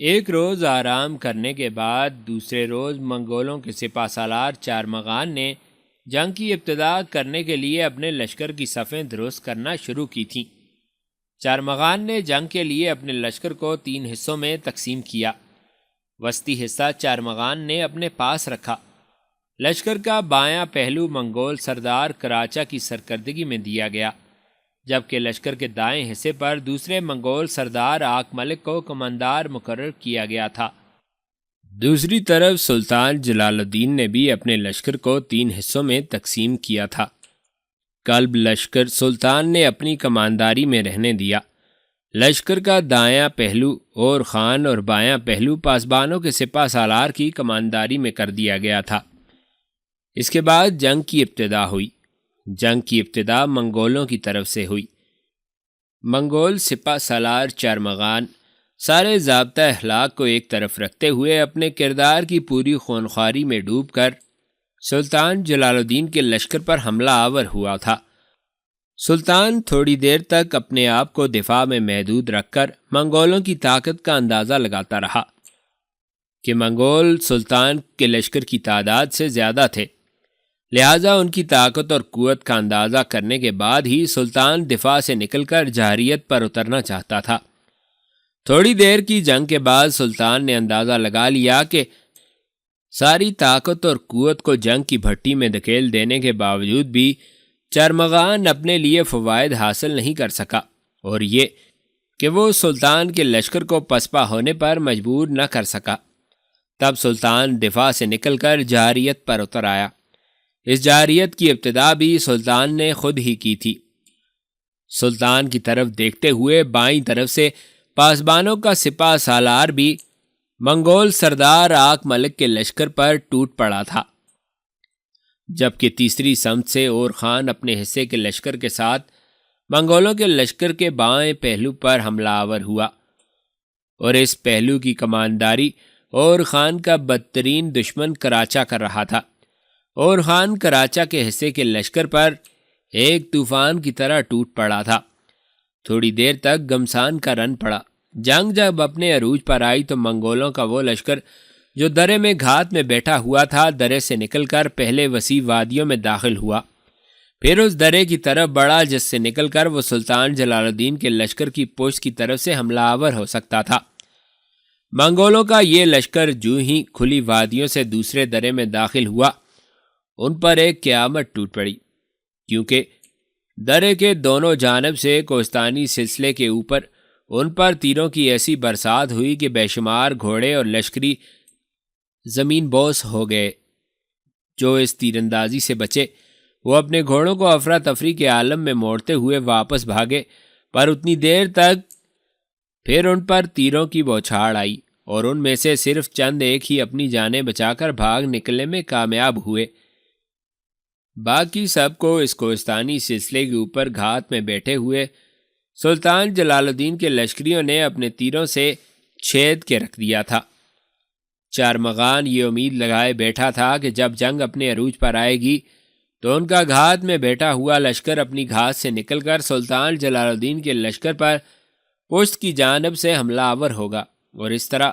ایک روز آرام کرنے کے بعد دوسرے روز منگولوں کے سپہ سالار چارمغان نے جنگ کی ابتدا کرنے کے لیے اپنے لشکر کی صفیں درست کرنا شروع کی تھیں۔ چارمغان نے جنگ کے لیے اپنے لشکر کو 3 حصوں میں تقسیم کیا۔ وسطی حصہ چارمغان نے اپنے پاس رکھا۔ لشکر کا بایاں پہلو منگول سردار کراچا کی سرکردگی میں دیا گیا، جبکہ لشکر کے دائیں حصے پر دوسرے منگول سردار آک ملک کو کماندار مقرر کیا گیا تھا۔ دوسری طرف سلطان جلال الدین نے بھی اپنے لشکر کو 3 حصوں میں تقسیم کیا تھا۔ کلب لشکر سلطان نے اپنی کمانداری میں رہنے دیا۔ لشکر کا دایاں پہلو اور خان اور بایاں پہلو پاسبانوں کے سپہ سالار کی کمانداری میں کر دیا گیا تھا۔ اس کے بعد جنگ کی ابتدا ہوئی۔ جنگ کی ابتدا منگولوں کی طرف سے ہوئی۔ منگول سپہ سالار چارمغان سارے ضابطہ اخلاق کو ایک طرف رکھتے ہوئے اپنے کردار کی پوری خونخواری میں ڈوب کر سلطان جلال الدین کے لشکر پر حملہ آور ہوا تھا۔ سلطان تھوڑی دیر تک اپنے آپ کو دفاع میں محدود رکھ کر منگولوں کی طاقت کا اندازہ لگاتا رہا کہ منگول سلطان کے لشکر کی تعداد سے زیادہ تھے، لہٰذا ان کی طاقت اور قوت کا اندازہ کرنے کے بعد ہی سلطان دفاع سے نکل کر جارحیت پر اترنا چاہتا تھا۔ تھوڑی دیر کی جنگ کے بعد سلطان نے اندازہ لگا لیا کہ ساری طاقت اور قوت کو جنگ کی بھٹی میں دھکیل دینے کے باوجود بھی چارمغان اپنے لیے فوائد حاصل نہیں کر سکا، اور یہ کہ وہ سلطان کے لشکر کو پسپا ہونے پر مجبور نہ کر سکا۔ تب سلطان دفاع سے نکل کر جارحیت پر اتر آیا۔ اس جارحیت کی ابتدا بھی سلطان نے خود ہی کی تھی۔ سلطان کی طرف دیکھتے ہوئے بائیں طرف سے پاسبانوں کا سپہ سالار بھی منگول سردار آک ملک کے لشکر پر ٹوٹ پڑا تھا، جبکہ تیسری سمت سے اور خان اپنے حصے کے لشکر کے ساتھ منگولوں کے لشکر کے بائیں پہلو پر حملہ آور ہوا، اور اس پہلو کی کمانداری اور خان کا بدترین دشمن کراچا کر رہا تھا، اور خان کراچا کے حصے کے لشکر پر ایک طوفان کی طرح ٹوٹ پڑا تھا۔ تھوڑی دیر تک گھمسان کا رن پڑا۔ جنگ جب اپنے عروج پر آئی تو منگولوں کا وہ لشکر جو درے میں گھات میں بیٹھا ہوا تھا، درے سے نکل کر پہلے وسیع وادیوں میں داخل ہوا، پھر اس درے کی طرف بڑھا جس سے نکل کر وہ سلطان جلال الدین کے لشکر کی پشت کی طرف سے حملہ آور ہو سکتا تھا۔ منگولوں کا یہ لشکر جو ہی کھلی وادیوں سے دوسرے درے میں داخل ہوا، ان پر ایک قیامت ٹوٹ پڑی، کیونکہ درے کے دونوں جانب سے کوہستانی سلسلے کے اوپر ان پر تیروں کی ایسی برسات ہوئی کہ بے شمار گھوڑے اور لشکری زمین بوس ہو گئے۔ جو اس تیر اندازی سے بچے وہ اپنے گھوڑوں کو افراتفری کے عالم میں موڑتے ہوئے واپس بھاگے، پر اتنی دیر تک پھر ان پر تیروں کی بوچھاڑ آئی، اور ان میں سے صرف چند ایک ہی اپنی جانیں بچا کر بھاگ نکلنے میں کامیاب ہوئے۔ باقی سب کو اس کوہستانی سلسلے کے اوپر گھات میں بیٹھے ہوئے سلطان جلال الدین کے لشکریوں نے اپنے تیروں سے چھید کے رکھ دیا تھا۔ چارمغان یہ امید لگائے بیٹھا تھا کہ جب جنگ اپنے عروج پر آئے گی تو ان کا گھات میں بیٹھا ہوا لشکر اپنی گھات سے نکل کر سلطان جلال الدین کے لشکر پر پشت کی جانب سے حملہ آور ہوگا، اور اس طرح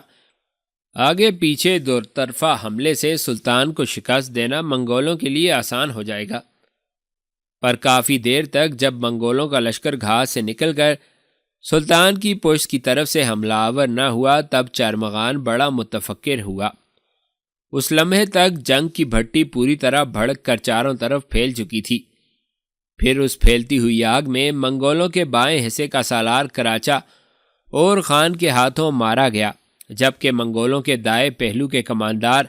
آگے پیچھے دو طرفہ حملے سے سلطان کو شکست دینا منگولوں کے لیے آسان ہو جائے گا۔ پر کافی دیر تک جب منگولوں کا لشکر گھات سے نکل کر سلطان کی پشت کی طرف سے حملہ آور نہ ہوا، تب چارمغان بڑا متفکر ہوا۔ اس لمحے تک جنگ کی بھٹی پوری طرح بھڑک کر چاروں طرف پھیل چکی تھی۔ پھر اس پھیلتی ہوئی آگ میں منگولوں کے بائیں حصے کا سالار کراچا اور خان کے ہاتھوں مارا گیا، جبکہ منگولوں کے دائیں پہلو کے کماندار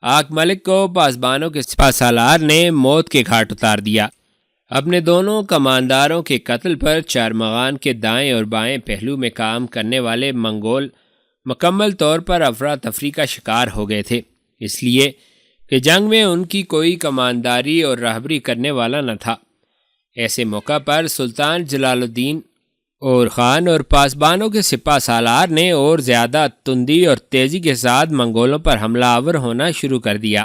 آک ملک کو پاسبانوں کے سپہ سالار نے موت کے گھاٹ اتار دیا۔ اپنے دونوں کمانداروں کے قتل پر چارمغان کے دائیں اور بائیں پہلو میں کام کرنے والے منگول مکمل طور پر افراتفری کا شکار ہو گئے تھے، اس لیے کہ جنگ میں ان کی کوئی کمانداری اور رہبری کرنے والا نہ تھا۔ ایسے موقع پر سلطان جلال الدین اور خان اور پاسبانوں کے سپہ سالار نے اور زیادہ تندی اور تیزی کے ساتھ منگولوں پر حملہ آور ہونا شروع کر دیا،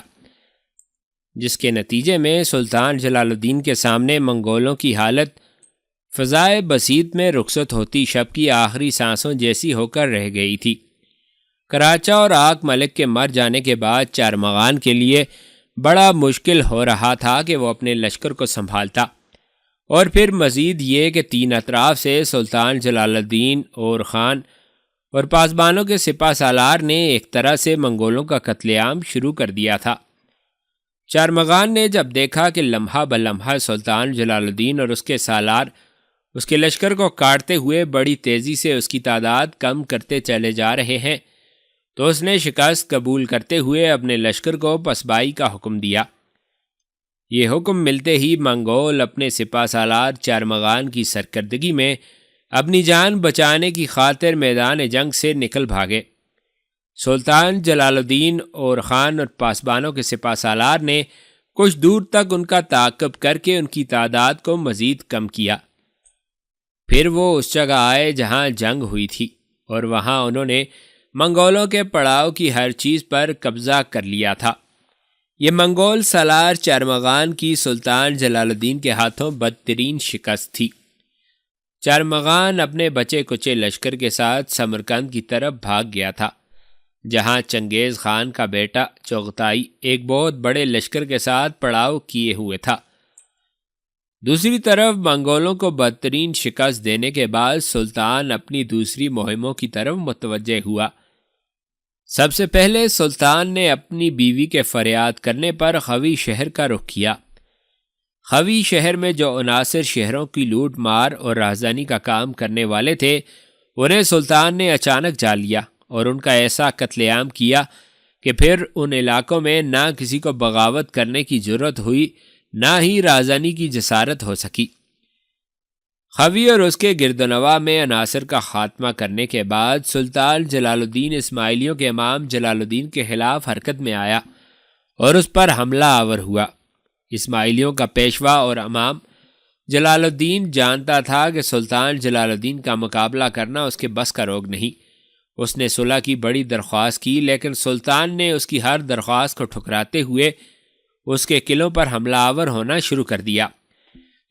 جس کے نتیجے میں سلطان جلال الدین کے سامنے منگولوں کی حالت فضائے بسیط میں رخصت ہوتی شب کی آخری سانسوں جیسی ہو کر رہ گئی تھی۔ کراچا اور آک ملک کے مر جانے کے بعد چارمغان کے لیے بڑا مشکل ہو رہا تھا کہ وہ اپنے لشکر کو سنبھالتا، اور پھر مزید یہ کہ 3 اطراف سے سلطان جلال الدین اور خان اور پاسبانوں کے سپہ سالار نے ایک طرح سے منگولوں کا قتل عام شروع کر دیا تھا۔ چارمغان نے جب دیکھا کہ لمحہ بلمحہ سلطان جلال الدین اور اس کے سالار اس کے لشکر کو کاٹتے ہوئے بڑی تیزی سے اس کی تعداد کم کرتے چلے جا رہے ہیں، تو اس نے شکست قبول کرتے ہوئے اپنے لشکر کو پسبائی کا حکم دیا۔ یہ حکم ملتے ہی منگول اپنے سپہ سالار چارمغان کی سرکردگی میں اپنی جان بچانے کی خاطر میدان جنگ سے نکل بھاگے۔ سلطان جلال الدین اور خان اور پاسبانوں کے سپہ سالار نے کچھ دور تک ان کا تعاقب کر کے ان کی تعداد کو مزید کم کیا۔ پھر وہ اس جگہ آئے جہاں جنگ ہوئی تھی، اور وہاں انہوں نے منگولوں کے پڑاؤ کی ہر چیز پر قبضہ کر لیا تھا۔ یہ منگول سالار چارمغان کی سلطان جلال الدین کے ہاتھوں بدترین شکست تھی۔ چارمغان اپنے بچے کچے لشکر کے ساتھ سمرقند کی طرف بھاگ گیا تھا، جہاں چنگیز خان کا بیٹا چغتائی ایک بہت بڑے لشکر کے ساتھ پڑاؤ کیے ہوئے تھا۔ دوسری طرف منگولوں کو بدترین شکست دینے کے بعد سلطان اپنی دوسری مہموں کی طرف متوجہ ہوا۔ سب سے پہلے سلطان نے اپنی بیوی کے فریاد کرنے پر خوی شہر کا رخ کیا۔ خوی شہر میں جو عناصر شہروں کی لوٹ مار اور رازدانی کا کام کرنے والے تھے، انہیں سلطان نے اچانک جا لیا اور ان کا ایسا قتل عام کیا کہ پھر ان علاقوں میں نہ کسی کو بغاوت کرنے کی جرت ہوئی، نہ ہی رازدانی کی جسارت ہو سکی۔ خوی اور اس کے گردنواح میں عناصر کا خاتمہ کرنے کے بعد سلطان جلال الدین اسماعیلیوں کے امام جلال الدین کے خلاف حرکت میں آیا اور اس پر حملہ آور ہوا۔ اسماعیلیوں کا پیشوا اور امام جلال الدین جانتا تھا کہ سلطان جلال الدین کا مقابلہ کرنا اس کے بس کا روگ نہیں۔ اس نے صلح کی بڑی درخواست کی، لیکن سلطان نے اس کی ہر درخواست کو ٹھکراتے ہوئے اس کے قلعوں پر حملہ آور ہونا شروع کر دیا،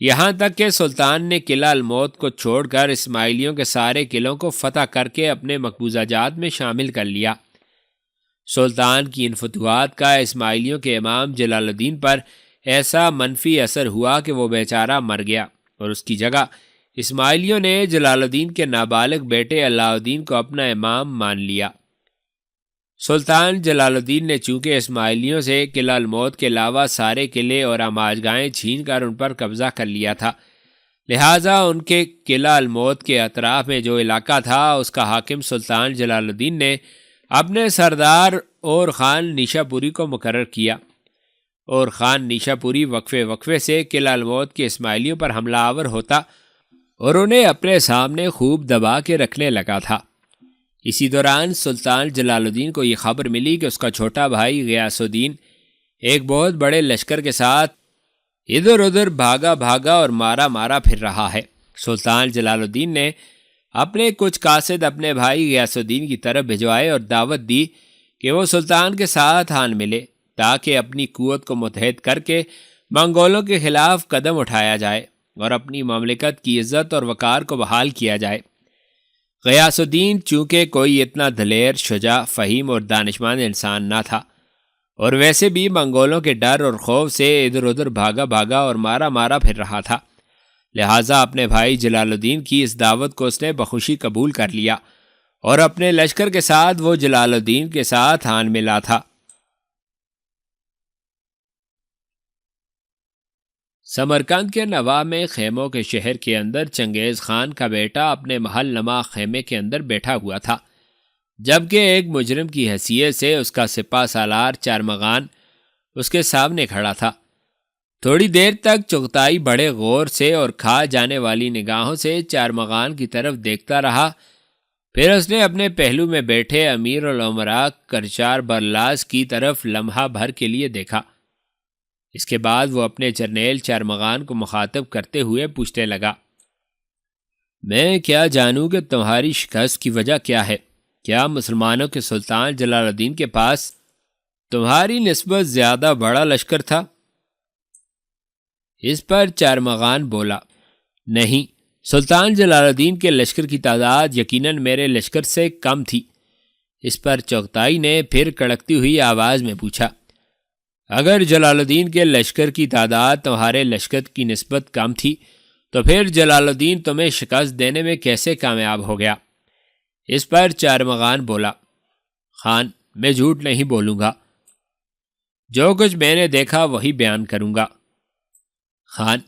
یہاں تک کہ سلطان نے قلعہ الموت کو چھوڑ کر اسماعیلیوں کے سارے قلعوں کو فتح کر کے اپنے مقبوضہ جات میں شامل کر لیا۔ سلطان کی ان فتوحات کا اسماعیلیوں کے امام جلال الدین پر ایسا منفی اثر ہوا کہ وہ بیچارہ مر گیا، اور اس کی جگہ اسماعیلیوں نے جلال الدین کے نابالغ بیٹے علاء الدین کو اپنا امام مان لیا۔ سلطان جلال الدین نے چونکہ اسماعیلیوں سے قلعہ الموت کے علاوہ سارے قلعے اور آماجگاہیں چھین کر ان پر قبضہ کر لیا تھا، لہٰذا ان کے قلعہ الموت کے اطراف میں جو علاقہ تھا اس کا حاکم سلطان جلال الدین نے اپنے سردار اور خان نیشا پوری کو مقرر کیا، اور خان نیشا پوری وقفے وقفے سے قلعہ الموت کے اسماعیلیوں پر حملہ آور ہوتا اور انہیں اپنے سامنے خوب دبا کے رکھنے لگا تھا۔ اسی دوران سلطان جلال الدین کو یہ خبر ملی کہ اس کا چھوٹا بھائی غیاث الدین ایک بہت بڑے لشکر کے ساتھ ادھر ادھر بھاگا اور مارا پھر رہا ہے۔ سلطان جلال الدین نے اپنے کچھ قاصد اپنے بھائی غیاث الدین کی طرف بھجوائے اور دعوت دی کہ وہ سلطان کے ساتھ آن ملے، تاکہ اپنی قوت کو متحد کر کے منگولوں کے خلاف قدم اٹھایا جائے اور اپنی مملکت کی عزت اور وقار کو بحال کیا جائے۔ غیاث الدین چونکہ کوئی اتنا دلیر، شجاع، فہیم اور دانشمند انسان نہ تھا، اور ویسے بھی منگولوں کے ڈر اور خوف سے ادھر ادھر بھاگا اور مارا پھر رہا تھا، لہٰذا اپنے بھائی جلال الدین کی اس دعوت کو اس نے بخوشی قبول کر لیا اور اپنے لشکر کے ساتھ وہ جلال الدین کے ساتھ آن ملا تھا۔ سمرقند کے نواح میں خیموں کے شہر کے اندر چنگیز خان کا بیٹا اپنے محل نما خیمے کے اندر بیٹھا ہوا تھا، جبکہ ایک مجرم کی حیثیت سے اس کا سپہ سالار چارمغان اس کے سامنے کھڑا تھا۔ تھوڑی دیر تک چغتائی بڑے غور سے اور کھا جانے والی نگاہوں سے چارمغان کی طرف دیکھتا رہا، پھر اس نے اپنے پہلو میں بیٹھے امیر الامراء کرچار برلاس کی طرف لمحہ بھر کے لیے دیکھا۔ اس کے بعد وہ اپنے جرنیل چارمغان کو مخاطب کرتے ہوئے پوچھنے لگا، میں کیا جانوں کہ تمہاری شکست کی وجہ کیا ہے؟ کیا مسلمانوں کے سلطان جلال الدین کے پاس تمہاری نسبت زیادہ بڑا لشکر تھا؟ اس پر چارمغان بولا، نہیں، سلطان جلال الدین کے لشکر کی تعداد یقیناً میرے لشکر سے کم تھی، اس پر چغتائی نے پھر کڑکتی ہوئی آواز میں پوچھا، اگر جلال الدین کے لشکر کی تعداد تمہارے لشکر کی نسبت کم تھی تو پھر جلال الدین تمہیں شکست دینے میں کیسے کامیاب ہو گیا؟ اس پر چارمغان بولا، خان، میں جھوٹ نہیں بولوں گا، جو کچھ میں نے دیکھا وہی بیان کروں گا۔ خان،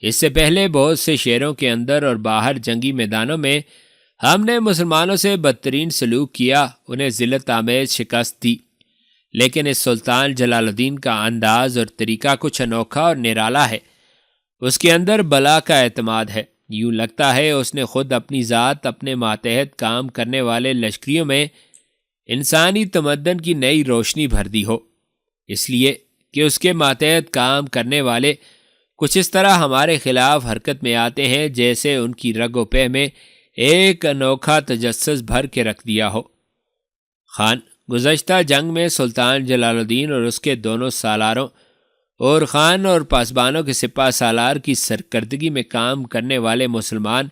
اس سے پہلے بہت سے شہروں کے اندر اور باہر جنگی میدانوں میں ہم نے مسلمانوں سے بدترین سلوک کیا، انہیں ذلت آمیز شکست دی، لیکن اس سلطان جلال الدین کا انداز اور طریقہ کچھ انوکھا اور نرالا ہے۔ اس کے اندر بلا کا اعتماد ہے، یوں لگتا ہے اس نے خود اپنی ذات اپنے ماتحت کام کرنے والے لشکریوں میں انسانی تمدن کی نئی روشنی بھر دی ہو، اس لیے کہ اس کے ماتحت کام کرنے والے کچھ اس طرح ہمارے خلاف حرکت میں آتے ہیں جیسے ان کی رگ و پہ میں ایک انوکھا تجسس بھر کے رکھ دیا ہو۔ خان، گزشتہ جنگ میں سلطان جلال الدین اور اس کے دونوں سالاروں اور خان اور پاسبانوں کے سپہ سالار کی سرکردگی میں کام کرنے والے مسلمان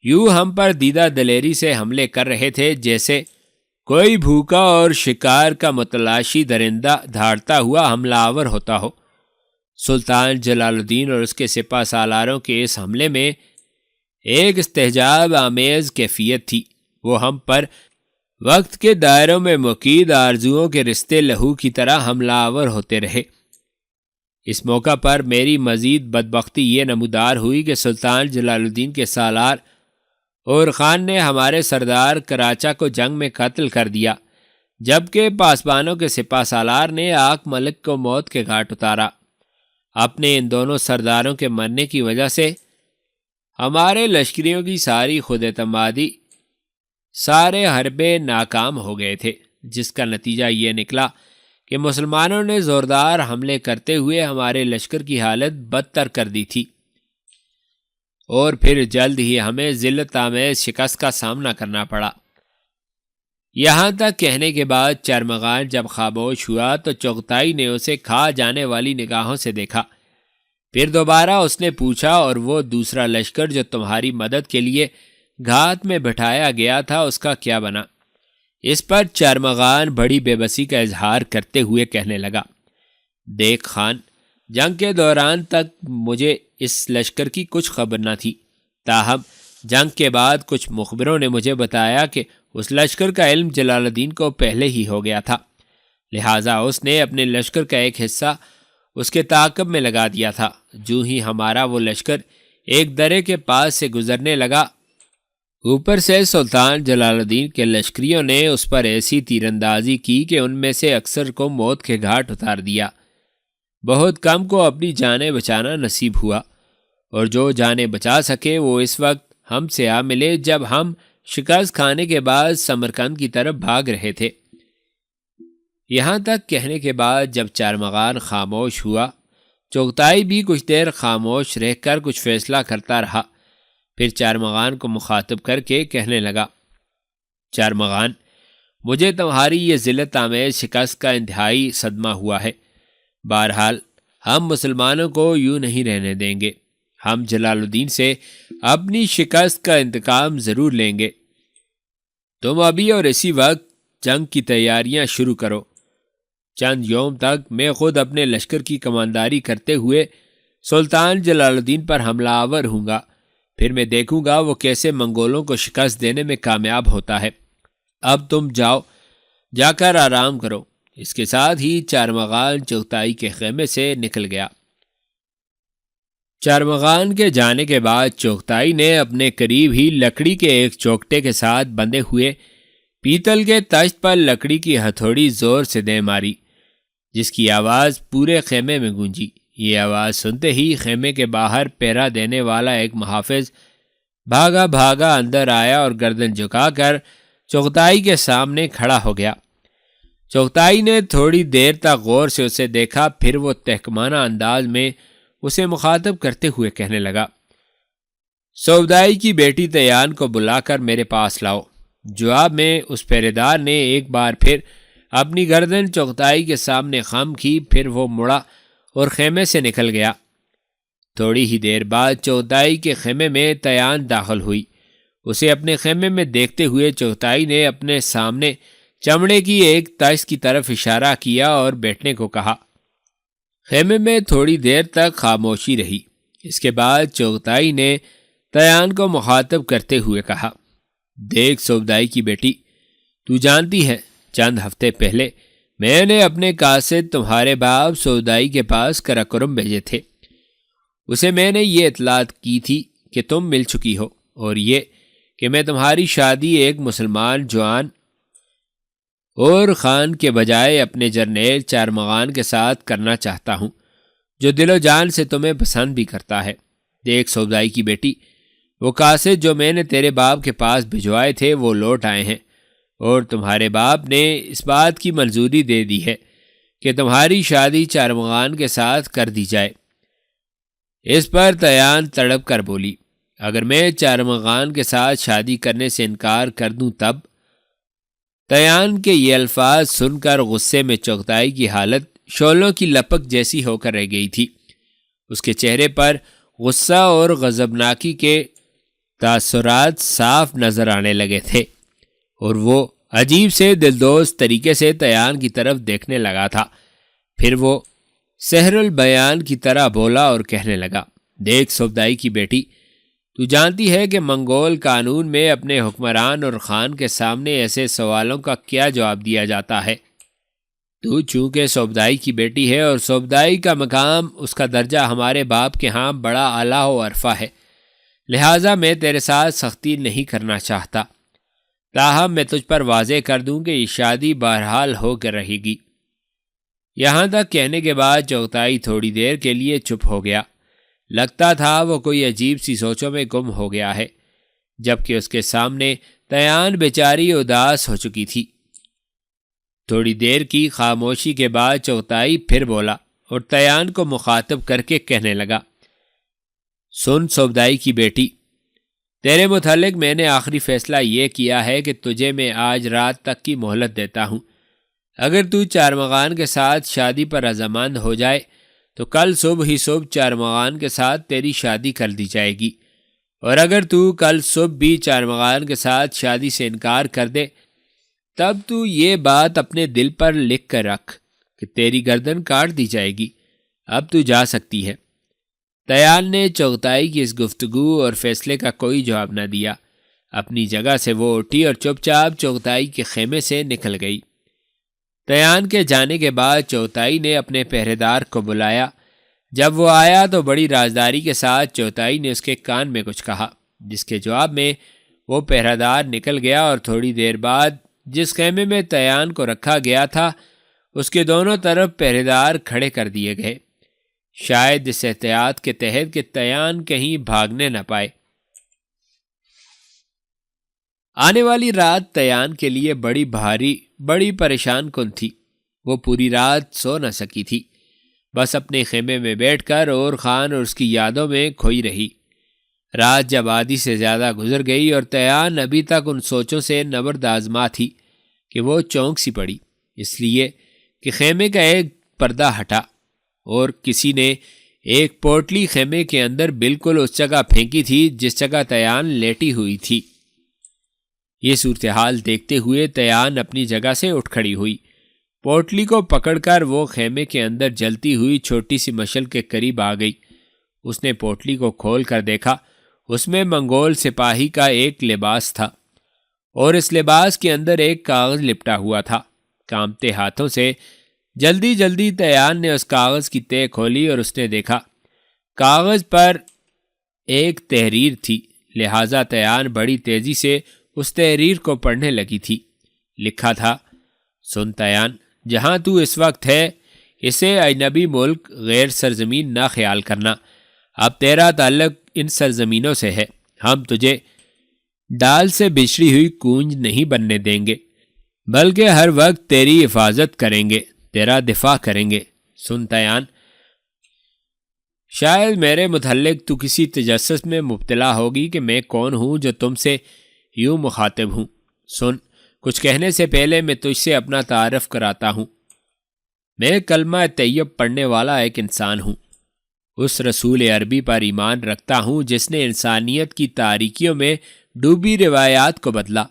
یوں ہم پر دیدہ دلیری سے حملے کر رہے تھے جیسے کوئی بھوکا اور شکار کا متلاشی درندہ دھاڑتا ہوا حملہ آور ہوتا ہو۔ سلطان جلال الدین اور اس کے سپہ سالاروں کے اس حملے میں ایک استحجاب آمیز کیفیت تھی، وہ ہم پر وقت کے دائروں میں مقید آرزوؤں کے رشتے لہو کی طرح حملہ آور ہوتے رہے۔ اس موقع پر میری مزید بدبختی یہ نمودار ہوئی کہ سلطان جلال الدین کے سالار اور خان نے ہمارے سردار کراچا کو جنگ میں قتل کر دیا، جبکہ پاسبانوں کے سپہ سالار نے آک ملک کو موت کے گھاٹ اتارا۔ اپنے ان دونوں سرداروں کے مرنے کی وجہ سے ہمارے لشکریوں کی ساری خود اعتمادی، سارے حربے ناکام ہو گئے تھے، جس کا نتیجہ یہ نکلا کہ مسلمانوں نے زوردار حملے کرتے ہوئے ہمارے لشکر کی حالت بدتر کر دی تھی، اور پھر جلد ہی ہمیں ذلت آمیز شکست کا سامنا کرنا پڑا۔ یہاں تک کہنے کے بعد چارمغان جب خاموش ہوا تو چغتائی نے اسے کھا جانے والی نگاہوں سے دیکھا۔ پھر دوبارہ اس نے پوچھا، اور وہ دوسرا لشکر جو تمہاری مدد کے لیے گھات میں بٹھایا گیا تھا اس کا کیا بنا؟ اس پر چارمغان بڑی بے بسی کا اظہار کرتے ہوئے کہنے لگا، دیکھ خان، جنگ کے دوران تک مجھے اس لشکر کی کچھ خبر نہ تھی، تاہم جنگ کے بعد کچھ مخبروں نے مجھے بتایا کہ اس لشکر کا علم جلال الدین کو پہلے ہی ہو گیا تھا، لہٰذا اس نے اپنے لشکر کا ایک حصہ اس کے تعاقب میں لگا دیا تھا۔ جو ہی ہمارا وہ لشکر ایک درے کے پاس سے گزرنے لگا، اوپر سے سلطان جلال الدین کے لشکریوں نے اس پر ایسی تیر اندازی کی کہ ان میں سے اکثر کو موت کے گھاٹ اتار دیا، بہت کم کو اپنی جانیں بچانا نصیب ہوا، اور جو جانیں بچا سکے وہ اس وقت ہم سے آ ملے جب ہم شکست کھانے کے بعد سمرقند کی طرف بھاگ رہے تھے۔ یہاں تک کہنے کے بعد جب چارمغان خاموش ہوا، چغتائی بھی کچھ دیر خاموش رہ کر کچھ فیصلہ کرتا رہا، پھر چارمغان کو مخاطب کر کے کہنے لگا، چارمغان، مجھے تمہاری یہ ذلت آمیز شکست کا انتہائی صدمہ ہوا ہے، بہرحال ہم مسلمانوں کو یوں نہیں رہنے دیں گے، ہم جلال الدین سے اپنی شکست کا انتقام ضرور لیں گے۔ تم ابھی اور اسی وقت جنگ کی تیاریاں شروع کرو، چند یوم تک میں خود اپنے لشکر کی کمانداری کرتے ہوئے سلطان جلال الدین پر حملہ آور ہوں گا، پھر میں دیکھوں گا وہ کیسے منگولوں کو شکست دینے میں کامیاب ہوتا ہے۔ اب تم جاؤ، جا کر آرام کرو۔ اس کے ساتھ ہی چارمغان چغتائی کے خیمے سے نکل گیا۔ چارمغان کے جانے کے بعد چغتائی نے اپنے قریب ہی لکڑی کے ایک چوکٹے کے ساتھ بندھے ہوئے پیتل کے تشت پر لکڑی کی ہتھوڑی زور سے دے ماری، جس کی آواز پورے خیمے میں گونجی۔ یہ آواز سنتے ہی خیمے کے باہر پہرا دینے والا ایک محافظ بھاگا بھاگا اندر آیا اور گردن جھکا کر چغتائی کے سامنے کھڑا ہو گیا۔ چغتائی نے تھوڑی دیر تک غور سے اسے دیکھا، پھر وہ تحکمانہ انداز میں اسے مخاطب کرتے ہوئے کہنے لگا، سودائی کی بیٹی تیان کو بلا کر میرے پاس لاؤ۔ جواب میں اس پہرے دار نے ایک بار پھر اپنی گردن چغتائی کے سامنے خم کی، پھر وہ مڑا اور خیمے سے نکل گیا۔ تھوڑی ہی دیر بعد چغتائی کے خیمے میں تیان داخل ہوئی۔ اسے اپنے خیمے میں دیکھتے ہوئے چغتائی نے اپنے سامنے چمڑے کی ایک تخت کی طرف اشارہ کیا اور بیٹھنے کو کہا۔ خیمے میں تھوڑی دیر تک خاموشی رہی۔ اس کے بعد چغتائی نے تیان کو مخاطب کرتے ہوئے کہا، دیکھ سوبدائی کی بیٹی، تو جانتی ہے چند ہفتے پہلے میں نے اپنے قاصد تمہارے باپ سودائی کے پاس کراکرم بھیجے تھے۔ اسے میں نے یہ اطلاع کی تھی کہ تم مل چکی ہو، اور یہ کہ میں تمہاری شادی ایک مسلمان جوان اور خان کے بجائے اپنے جرنیل چارمغان کے ساتھ کرنا چاہتا ہوں، جو دل و جان سے تمہیں پسند بھی کرتا ہے۔ دیکھ سودائی کی بیٹی، وہ قاصد جو میں نے تیرے باپ کے پاس بھجوائے تھے وہ لوٹ آئے ہیں، اور تمہارے باپ نے اس بات کی منظوری دے دی ہے کہ تمہاری شادی چارمغان کے ساتھ کر دی جائے۔ اس پر تیان تڑپ کر بولی، اگر میں چارمغان کے ساتھ شادی کرنے سے انکار کر دوں تب؟ تیان کے یہ الفاظ سن کر غصے میں چغتائی کی حالت شعلوں کی لپک جیسی ہو کر رہ گئی تھی۔ اس کے چہرے پر غصہ اور غضبناکی کے تاثرات صاف نظر آنے لگے تھے، اور وہ عجیب سے دلدوز طریقے سے تیان کی طرف دیکھنے لگا تھا۔ پھر وہ سحر البیان کی طرح بولا اور کہنے لگا، دیکھ سوبدائی کی بیٹی، تو جانتی ہے کہ منگول قانون میں اپنے حکمران اور خان کے سامنے ایسے سوالوں کا کیا جواب دیا جاتا ہے۔ تو چونکہ سوبدائی کی بیٹی ہے اور سوبدائی کا مقام، اس کا درجہ ہمارے باپ کے ہاں بڑا اعلیٰ و عرفہ ہے، لہٰذا میں تیرے ساتھ سختی نہیں کرنا چاہتا۔ تاہم میں تجھ پر واضح کر دوں کہ یہ شادی بہرحال ہو کر رہے گی۔ یہاں تک کہنے کے بعد چغتائی تھوڑی دیر کے لیے چپ ہو گیا۔ لگتا تھا وہ کوئی عجیب سی سوچوں میں گم ہو گیا ہے، جبکہ اس کے سامنے تیان بیچاری اداس ہو چکی تھی۔ تھوڑی دیر کی خاموشی کے بعد چغتائی پھر بولا اور تیان کو مخاطب کر کے کہنے لگا، سن سوبدائی کی بیٹی، تیرے متعلق میں نے آخری فیصلہ یہ کیا ہے کہ تجھے میں آج رات تک کی مہلت دیتا ہوں۔ اگر تو چارمغان کے ساتھ شادی پر رضامند ہو جائے تو کل صبح ہی صبح چارمغان کے ساتھ تیری شادی کر دی جائے گی، اور اگر تو کل صبح بھی چارمغان کے ساتھ شادی سے انکار کر دے تب تو یہ بات اپنے دل پر لکھ کر رکھ کہ تیری گردن کاٹ دی جائے گی۔ اب تو جا سکتی ہے۔ تیان نے چغتائی کی اس گفتگو اور فیصلے کا کوئی جواب نہ دیا۔ اپنی جگہ سے وہ اٹھی اور چپ چاپ چغتائی کے خیمے سے نکل گئی۔ تیان کے جانے کے بعد چغتائی نے اپنے پہرے دار کو بلایا۔ جب وہ آیا تو بڑی رازداری کے ساتھ چغتائی نے اس کے کان میں کچھ کہا، جس کے جواب میں وہ پہرے دار نکل گیا، اور تھوڑی دیر بعد جس خیمے میں تیان کو رکھا گیا تھا اس کے دونوں طرف پہرے دار کھڑے کر دیے گئے، شاید اس احتیاط کے تحت کہ تیان کہیں بھاگنے نہ پائے۔ آنے والی رات تیان کے لیے بڑی بھاری، بڑی پریشان کن تھی۔ وہ پوری رات سو نہ سکی تھی، بس اپنے خیمے میں بیٹھ کر اور خان اور اس کی یادوں میں کھوئی رہی۔ رات جب آدھی سے زیادہ گزر گئی اور تیان ابھی تک ان سوچوں سے نبرد آزما تھی کہ وہ چونک سی پڑی، اس لیے کہ خیمے کا ایک پردہ ہٹا اور کسی نے ایک پوٹلی خیمے کے اندر بالکل اس جگہ پھینکی تھی جس جگہ تیان لیٹی ہوئی تھی۔ یہ صورتحال دیکھتے ہوئے تیان اپنی جگہ سے اٹھ کھڑی ہوئی۔ پوٹلی کو پکڑ کر وہ خیمے کے اندر جلتی ہوئی چھوٹی سی مشل کے قریب آ گئی۔ اس نے پوٹلی کو کھول کر دیکھا، اس میں منگول سپاہی کا ایک لباس تھا، اور اس لباس کے اندر ایک کاغذ لپٹا ہوا تھا۔ کانپتے ہاتھوں سے جلدی جلدی تیان نے اس کاغذ کی تہ کھولی اور اس نے دیکھا کاغذ پر ایک تحریر تھی، لہٰذا تیان بڑی تیزی سے اس تحریر کو پڑھنے لگی تھی۔ لکھا تھا، سن تیان، جہاں تو اس وقت ہے اسے اجنبی ملک، غیر سرزمین نہ خیال کرنا۔ اب تیرا تعلق ان سرزمینوں سے ہے، ہم تجھے ڈال سے بچھڑی ہوئی کونج نہیں بننے دیں گے، بلکہ ہر وقت تیری حفاظت کریں گے، تیرا دفاع کریں گے۔ سن تیان، شاید میرے متعلق تو کسی تجسس میں مبتلا ہوگی کہ میں کون ہوں جو تم سے یوں مخاطب ہوں۔ سن، کچھ کہنے سے پہلے میں تجھ سے اپنا تعارف کراتا ہوں۔ میں کلمہ طیب پڑھنے والا ایک انسان ہوں، اس رسول عربی پر ایمان رکھتا ہوں جس نے انسانیت کی تاریکیوں میں ڈوبی روایات کو بدلا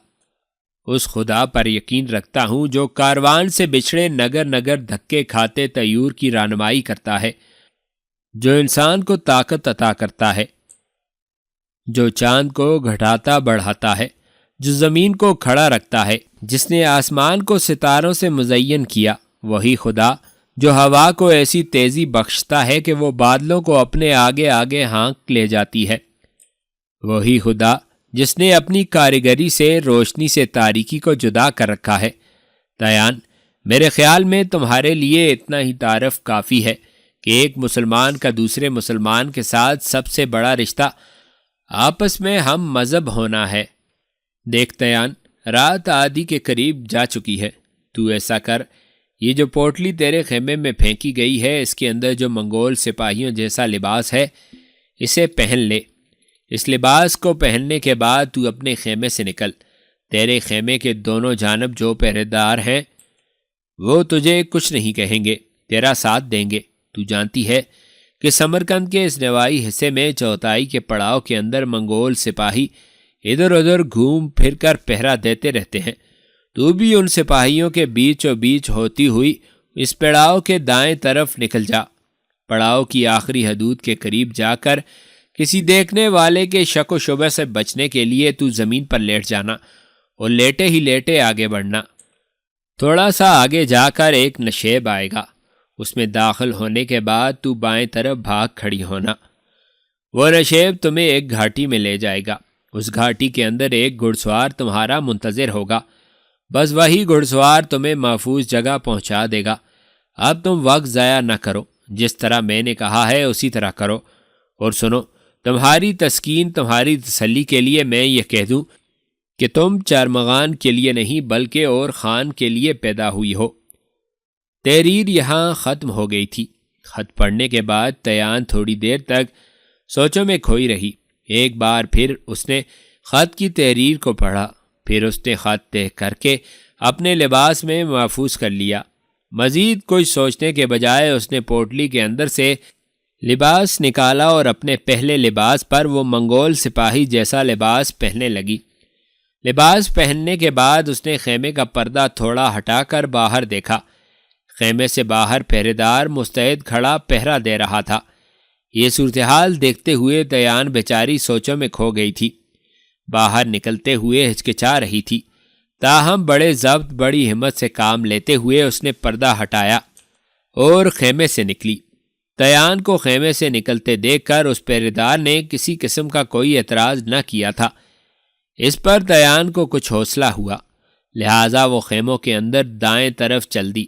اس خدا پر یقین رکھتا ہوں جو کاروان سے بچھڑے نگر نگر دھکے کھاتے طیور کی رہنمائی کرتا ہے، جو انسان کو طاقت عطا کرتا ہے، جو چاند کو گھٹاتا بڑھاتا ہے، جو زمین کو کھڑا رکھتا ہے، جس نے آسمان کو ستاروں سے مزین کیا، وہی خدا جو ہوا کو ایسی تیزی بخشتا ہے کہ وہ بادلوں کو اپنے آگے آگے ہانک لے جاتی ہے، وہی خدا جس نے اپنی کاریگری سے روشنی سے تاریکی کو جدا کر رکھا ہے۔ دیان، میرے خیال میں تمہارے لیے اتنا ہی تعارف کافی ہے کہ ایک مسلمان کا دوسرے مسلمان کے ساتھ سب سے بڑا رشتہ آپس میں ہم مذہب ہونا ہے۔ دیکھ دیان، رات آدھی کے قریب جا چکی ہے، تو ایسا کر، یہ جو پوٹلی تیرے خیمے میں پھینکی گئی ہے، اس کے اندر جو منگول سپاہیوں جیسا لباس ہے، اسے پہن لے۔ اس لباس کو پہننے کے بعد تو اپنے خیمے سے نکل۔ تیرے خیمے کے دونوں جانب جو پہرے دار ہیں وہ تجھے کچھ نہیں کہیں گے، تیرا ساتھ دیں گے۔ تو جانتی ہے کہ سمرقند کے اس نوائی حصے میں چوتھائی کے پڑاؤ کے اندر منگول سپاہی ادھر ادھر گھوم پھر کر پہرا دیتے رہتے ہیں۔ تو بھی ان سپاہیوں کے بیچ و بیچ ہوتی ہوئی اس پڑاؤ کے دائیں طرف نکل جا۔ پڑاؤ کی آخری حدود کے قریب جا کر کسی دیکھنے والے کے شک و شبہ سے بچنے کے لیے تو زمین پر لیٹ جانا اور لیٹے ہی لیٹے آگے بڑھنا۔ تھوڑا سا آگے جا کر ایک نشیب آئے گا، اس میں داخل ہونے کے بعد تو بائیں طرف بھاگ کھڑی ہونا۔ وہ نشیب تمہیں ایک گھاٹی میں لے جائے گا، اس گھاٹی کے اندر ایک گھڑ سوار تمہارا منتظر ہوگا، بس وہی گھڑ سوار تمہیں محفوظ جگہ پہنچا دے گا۔ اب تم وقت ضائع نہ کرو، جس طرح میں نے کہا ہے اسی طرح کرو۔ اور سنو، تمہاری تسکین، تمہاری تسلی کے لیے میں یہ کہہ دوں کہ تم چارمغان کے لیے نہیں بلکہ اور خان کے لیے پیدا ہوئی ہو۔ تحریر یہاں ختم ہو گئی تھی۔ خط پڑھنے کے بعد تیان تھوڑی دیر تک سوچوں میں کھوئی رہی۔ ایک بار پھر اس نے خط کی تحریر کو پڑھا، پھر اس نے خط طے کر کے اپنے لباس میں محفوظ کر لیا۔ مزید کچھ سوچنے کے بجائے اس نے پوٹلی کے اندر سے لباس نکالا اور اپنے پہلے لباس پر وہ منگول سپاہی جیسا لباس پہننے لگی۔ لباس پہننے کے بعد اس نے خیمے کا پردہ تھوڑا ہٹا کر باہر دیکھا۔ خیمے سے باہر پہرے دار مستعد کھڑا پہرا دے رہا تھا۔ یہ صورتحال دیکھتے ہوئے دیان بیچاری سوچوں میں کھو گئی تھی۔ باہر نکلتے ہوئے ہچکچا رہی تھی، تاہم بڑے ضبط بڑی ہمت سے کام لیتے ہوئے اس نے پردہ ہٹایا اور خیمے سے نکلی۔ دیان کو خیمے سے نکلتے دیکھ کر اس پہرے دار نے کسی قسم کا کوئی اعتراض نہ کیا تھا۔ اس پر دیان کو کچھ حوصلہ ہوا، لہٰذا وہ خیموں کے اندر دائیں طرف چل دی۔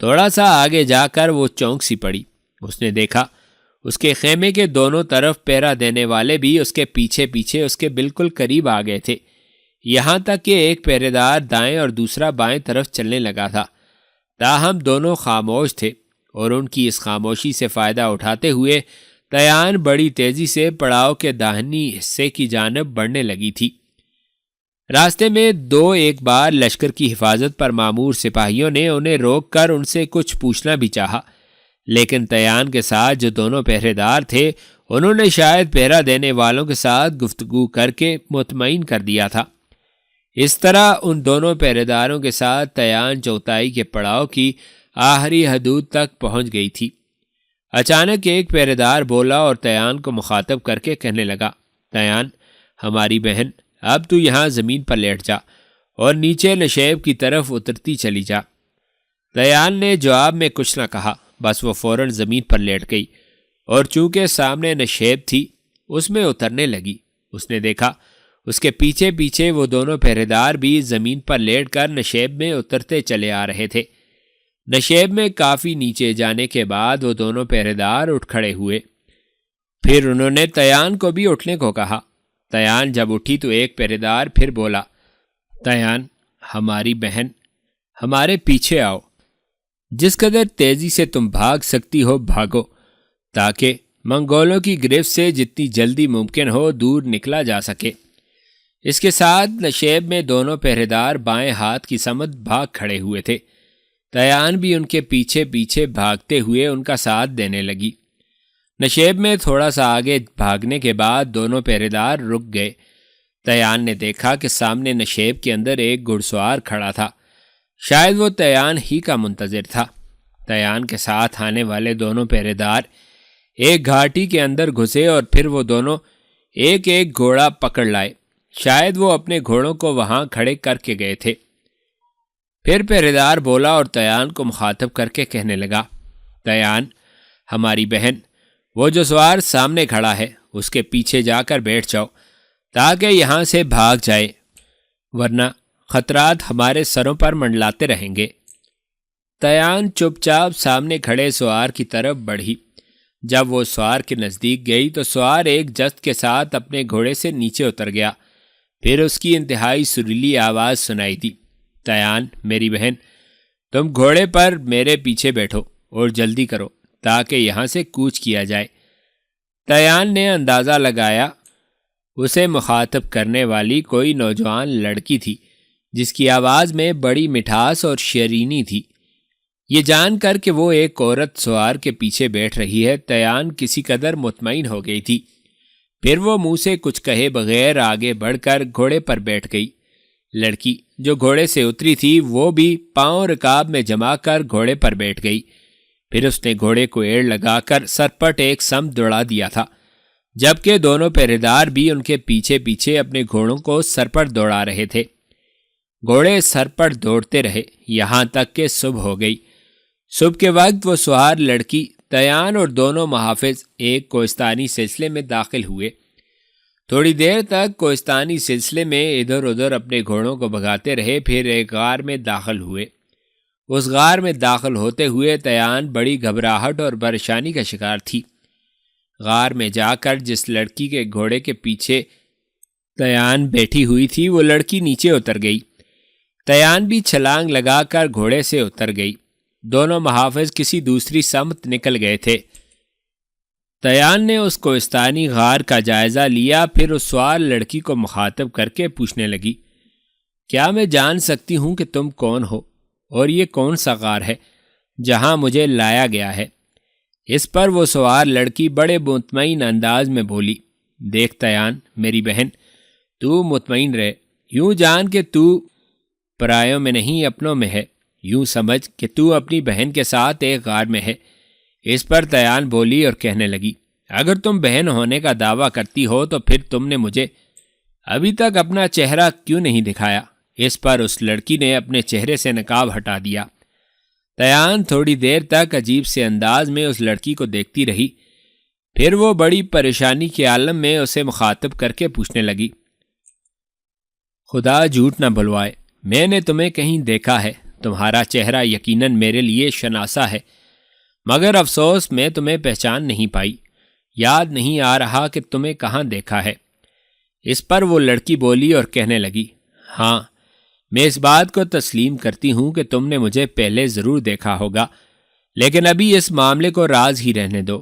تھوڑا سا آگے جا کر وہ چونک سی پڑی۔ اس نے دیکھا اس کے خیمے کے دونوں طرف پہرا دینے والے بھی اس کے پیچھے پیچھے اس کے بالکل قریب آ گئے تھے، یہاں تک کہ ایک پہرے دار دائیں اور دوسرا بائیں طرف چلنے لگا تھا، تاہم دونوں خاموش تھے، اور ان کی اس خاموشی سے فائدہ اٹھاتے ہوئے دیان بڑی تیزی سے پڑاؤ کے داہنی حصے کی جانب بڑھنے لگی تھی۔ راستے میں ایک بار لشکر کی حفاظت پر مامور سپاہیوں نے انہیں روک کر ان سے کچھ پوچھنا بھی چاہا، لیکن دیان کے ساتھ جو دونوں پہرے دار تھے انہوں نے شاید پہرا دینے والوں کے ساتھ گفتگو کر کے مطمئن کر دیا تھا۔ اس طرح ان دونوں پہرے داروں کے ساتھ دیان چوتھائی کے پڑاؤ کی آخری حدود تک پہنچ گئی تھی۔ اچانک ایک پہرے دار بولا اور دیان کو مخاطب کر کے کہنے لگا، دیان، ہماری بہن، اب تو یہاں زمین پر لیٹ جا اور نیچے نشیب کی طرف اترتی چلی جا۔ دیان نے جواب میں کچھ نہ کہا، بس وہ فوراً زمین پر لیٹ گئی اور چونکہ سامنے نشیب تھی اس میں اترنے لگی۔ اس نے دیکھا اس کے پیچھے پیچھے وہ دونوں پہرے دار بھی زمین پر لیٹ کر نشیب میں اترتے چلے آ رہے تھے۔ نشیب میں کافی نیچے جانے کے بعد وہ دونوں پہرے دار اٹھ کھڑے ہوئے، پھر انہوں نے دیان کو بھی اٹھنے کو کہا۔ دیان جب اٹھی تو ایک پہرے دار پھر بولا، دیان، ہماری بہن، ہمارے پیچھے آؤ، جس قدر تیزی سے تم بھاگ سکتی ہو بھاگو، تاکہ منگولوں کی گرفت سے جتنی جلدی ممکن ہو دور نکلا جا سکے۔ اس کے ساتھ نشیب میں دونوں پہرے دار بائیں ہاتھ کی سمت بھاگ کھڑے ہوئے تھے۔ دیان بھی ان کے پیچھے پیچھے بھاگتے ہوئے ان کا ساتھ دینے لگی۔ نشیب میں تھوڑا سا آگے بھاگنے کے بعد دونوں پہرے دار رک گئے۔ تیان نے دیکھا کہ سامنے نشیب کے اندر ایک گھڑ سوار کھڑا تھا۔ شاید وہ تیان ہی کا منتظر تھا۔ تیان کے ساتھ آنے والے دونوں پہرے دار ایک گھاٹی کے اندر گھسے اور پھر وہ دونوں ایک ایک گھوڑا پکڑ لائے۔ شاید وہ اپنے گھوڑوں کو وہاں کھڑے کر کے گئے تھے۔ پھر پہرے دار بولا اور تیان کو مخاطب کر کے کہنے لگا، تیان، ہماری بہن، وہ جو سوار سامنے کھڑا ہے اس کے پیچھے جا کر بیٹھ جاؤ تاکہ یہاں سے بھاگ جائے، ورنہ خطرات ہمارے سروں پر منڈلاتے رہیں گے۔ تیان چپ چاپ سامنے کھڑے سوار کی طرف بڑھی۔ جب وہ سوار کے نزدیک گئی تو سوار ایک جست کے ساتھ اپنے گھوڑے سے نیچے اتر گیا۔ پھر اس کی انتہائی سریلی آواز سنائی دی، تیان، میری بہن، تم گھوڑے پر میرے پیچھے بیٹھو اور جلدی کرو تاکہ یہاں سے کوچ کیا جائے۔ تیان نے اندازہ لگایا اسے مخاطب کرنے والی کوئی نوجوان لڑکی تھی جس کی آواز میں بڑی مٹھاس اور شیرینی تھی۔ یہ جان کر کہ وہ ایک عورت سوار کے پیچھے بیٹھ رہی ہے، تیان کسی قدر مطمئن ہو گئی تھی۔ پھر وہ منہ سے کچھ کہے بغیر آگے بڑھ کر گھوڑے پر بیٹھ گئی۔ لڑکی جو گھوڑے سے اتری تھی وہ بھی پاؤں رکاب میں جما کر گھوڑے پر بیٹھ گئی۔ پھر اس نے گھوڑے کو ایڑ لگا کر سرپٹ ایک سمت دوڑا دیا تھا، جبکہ دونوں پہرے دار بھی ان کے پیچھے پیچھے اپنے گھوڑوں کو سرپٹ دوڑا رہے تھے۔ گھوڑے سرپٹ دوڑتے رہے یہاں تک کہ صبح ہو گئی۔ صبح کے وقت وہ سوار لڑکی، تیان اور دونوں محافظ ایک کوہستانی سلسلے میں داخل ہوئے۔ تھوڑی دیر تک کوہستانی سلسلے میں ادھر ادھر اپنے گھوڑوں کو بھگاتے رہے، پھر ایک غار میں داخل ہوئے۔ اس غار میں داخل ہوتے ہوئے تیان بڑی گھبراہٹ اور پریشانی کا شکار تھی۔ غار میں جا کر جس لڑکی کے گھوڑے کے پیچھے تیان بیٹھی ہوئی تھی وہ لڑکی نیچے اتر گئی۔ تیان بھی چھلانگ لگا کر گھوڑے سے اتر گئی۔ دونوں محافظ کسی دوسری سمت نکل گئے تھے۔ تیان نے اس کوہستانی غار کا جائزہ لیا، پھر اس سوار لڑکی کو مخاطب کر کے پوچھنے لگی، کیا میں جان سکتی ہوں کہ تم کون ہو اور یہ کون سا غار ہے جہاں مجھے لایا گیا ہے؟ اس پر وہ سوار لڑکی بڑے مطمئن انداز میں بولی، دیکھ تیان، میری بہن، تو مطمئن رہے، یوں جان کہ تو پرایوں میں نہیں اپنوں میں ہے، یوں سمجھ کہ تو اپنی بہن کے ساتھ ایک غار میں ہے۔ اس پر تیان بولی اور کہنے لگی، اگر تم بہن ہونے کا دعویٰ کرتی ہو تو پھر تم نے مجھے ابھی تک اپنا چہرہ کیوں نہیں دکھایا؟ اس پر اس لڑکی نے اپنے چہرے سے نقاب ہٹا دیا۔ تیان تھوڑی دیر تک عجیب سے انداز میں اس لڑکی کو دیکھتی رہی، پھر وہ بڑی پریشانی کے عالم میں اسے مخاطب کر کے پوچھنے لگی، خدا جھوٹ نہ بلوائے، میں نے تمہیں کہیں دیکھا ہے، تمہارا چہرہ یقیناً میرے لیے شناسا ہے، مگر افسوس میں تمہیں پہچان نہیں پائی، یاد نہیں آ رہا کہ تمہیں کہاں دیکھا ہے۔ اس پر وہ لڑکی بولی اور کہنے لگی، ہاں، میں اس بات کو تسلیم کرتی ہوں کہ تم نے مجھے پہلے ضرور دیکھا ہوگا، لیکن ابھی اس معاملے کو راز ہی رہنے دو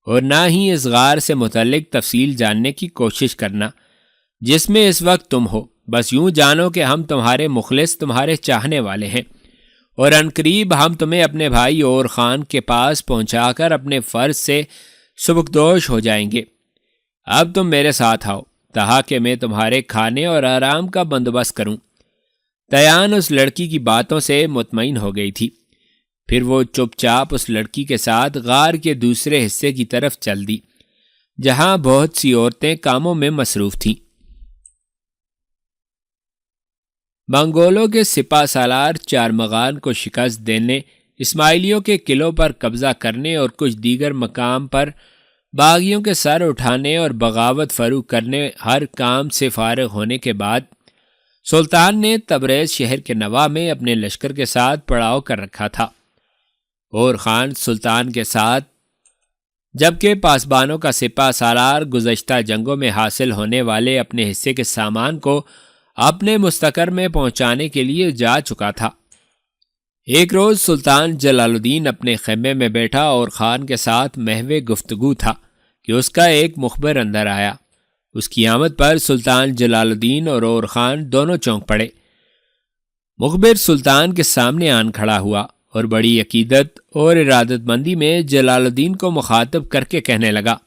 اور نہ ہی اس غار سے متعلق تفصیل جاننے کی کوشش کرنا جس میں اس وقت تم ہو۔ بس یوں جانو کہ ہم تمہارے مخلص، تمہارے چاہنے والے ہیں، اور عنقریب ہم تمہیں اپنے بھائی اور خان کے پاس پہنچا کر اپنے فرض سے سبکدوش ہو جائیں گے۔ اب تم میرے ساتھ آؤ تاکہ میں تمہارے کھانے اور آرام کا بندوبست کروں۔ تیان اس لڑکی کی باتوں سے مطمئن ہو گئی تھی۔ پھر وہ چپ چاپ اس لڑکی کے ساتھ غار کے دوسرے حصے کی طرف چل دی جہاں بہت سی عورتیں کاموں میں مصروف تھیں۔ منگولوں کے سپہ سالار چارمغان کو شکست دینے، اسماعیلیوں کے قلعوں پر قبضہ کرنے اور کچھ دیگر مقام پر باغیوں کے سر اٹھانے اور بغاوت فروغ کرنے ہر کام سے فارغ ہونے کے بعد سلطان نے تبریز شہر کے نواح میں اپنے لشکر کے ساتھ پڑاؤ کر رکھا تھا، اور خان سلطان کے ساتھ جبکہ پاسبانوں کا سپہ سالار گزشتہ جنگوں میں حاصل ہونے والے اپنے حصے کے سامان کو اپنے مستقر میں پہنچانے کے لیے جا چکا تھا۔ ایک روز سلطان جلال الدین اپنے خیمے میں بیٹھا اور خان کے ساتھ محو گفتگو تھا کہ اس کا ایک مخبر اندر آیا۔ اس کی آمد پر سلطان جلال الدین اور خان دونوں چونک پڑے۔ مخبر سلطان کے سامنے آن کھڑا ہوا اور بڑی عقیدت اور ارادت مندی میں جلال الدین کو مخاطب کر کے کہنے لگا،